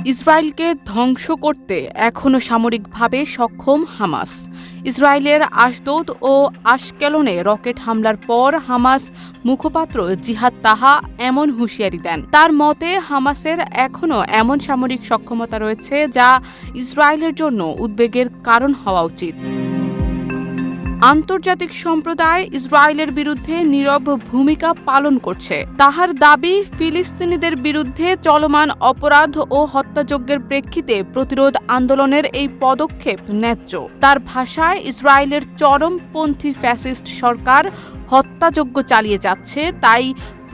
ইসরায়েলকে ধ্বংস করতে এখনও সামরিকভাবে সক্ষম হামাস। ইসরায়েলের আশদোদ ও আশকেলনে রকেট হামলার পর হামাস মুখপাত্র জিহাদ তাহা এমন হুঁশিয়ারি দেন। তার মতে হামাসের এখনও এমন সামরিক সক্ষমতা রয়েছে যা ইসরায়েলের জন্য উদ্বেগের কারণ হওয়া উচিত। আন্তর্জাতিক সম্প্রদায় ইসরায়েলের বিরুদ্ধে নীরব ভূমিকা পালন করছে। তাহার দাবি, ফিলিস্তিনিদের বিরুদ্ধে চলমান অপরাধ ও হত্যাযজ্ঞের প্রেক্ষিতে প্রতিরোধ আন্দোলনের এই পদক্ষেপ ন্যায্য। তার ভাষায়, ইসরায়েলের চরমপন্থী ফ্যাসিস্ট সরকার হত্যাযজ্ঞ চালিয়ে যাচ্ছে, তাই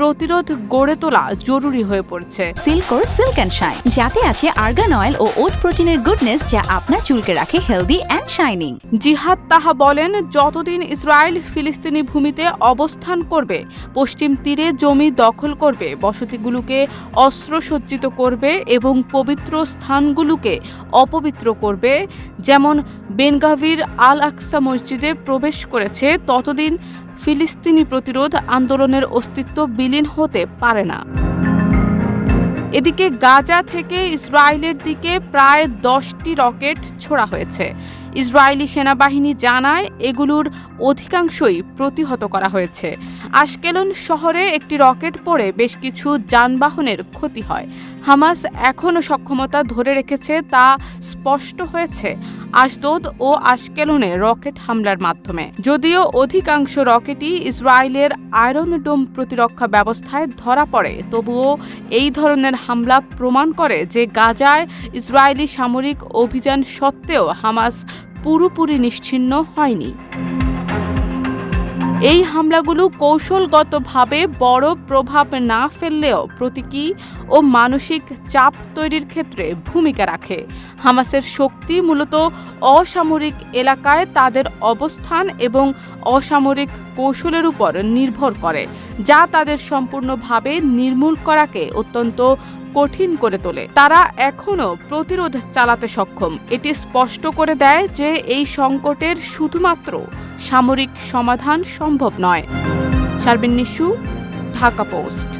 প্রতিরোধ গড়ে তোলা জরুরি হয়ে পড়ছে। সিল্কোর সিল্ক অ্যান্ড শাইন, যাতে আছে আর্গান অয়েল ও ওট প্রোটিনের গুডনেস, যা আপনার চুলকে রাখে হেলদি অ্যান্ড শাইনিং। জিহাদ তাহা বলেন, যতদিন ইসরায়েল ফিলিস্তিনি ভূমিতে অবস্থান করবে, পশ্চিম তীরে জমি দখল করবে, বসতিগুলোকে অস্ত্রসজ্জিত করবে এবং পবিত্র স্থানগুলোকে অপবিত্র করবে, যেমন বেনগাভির আল আকসা মসজিদে প্রবেশ করেছে, ততদিন ফিলিস্তিনি প্রতিরোধ আন্দোলনের অস্তিত্ব বিলীন হতে পারে না। এদিকে গাজা থেকে ইসরায়েলের দিকে প্রায় 10টি রকেট ছোড়া হয়েছে। ইসরায়েলি সেনাবাহিনী জানায়, এগুলোর অধিকাংশই প্রতিহত করা হয়েছে। আশকেলন শহরে একটি রকেট পড়ে বেশ কিছু যানবাহনের ক্ষতি হয়। হামাস এখনও সক্ষমতা ধরে রেখেছে তা স্পষ্ট হয়েছে আশদোদ ও আশকেলনে রকেট হামলার মাধ্যমে। যদিও অধিকাংশ রকেটই ইসরায়েলের আয়রন ডোম প্রতিরক্ষা ব্যবস্থায় ধরা পড়ে, তবুও এই ধরনের হামলা প্রমাণ করে যে গাজায় ইসরায়েলি সামরিক অভিযান সত্ত্বেও হামাস পুরোপুরি নিশ্চিহ্ন হয়নি। এই হামলাগুলো কৌশলগতভাবে বড় প্রভাব না ফেললেও প্রতীকী ও মানসিক চাপ তৈরির ক্ষেত্রে ভূমিকা রাখে। হামাসের শক্তি মূলত অসামরিক এলাকায় তাদের অবস্থান এবং অসামরিক কৌশলের উপর নির্ভর করে, যা তাদের সম্পূর্ণভাবে নির্মূল করাকে অত্যন্ত কঠিন করে তোলে। তারা এখনও প্রতিরোধ চালাতে সক্ষম। এটি স্পষ্ট করে দেয় যে এই সংকটের শুধুমাত্র সামরিক সমাধান সম্ভব নয়। শারবিন নিশু, ঢাকা পোস্ট।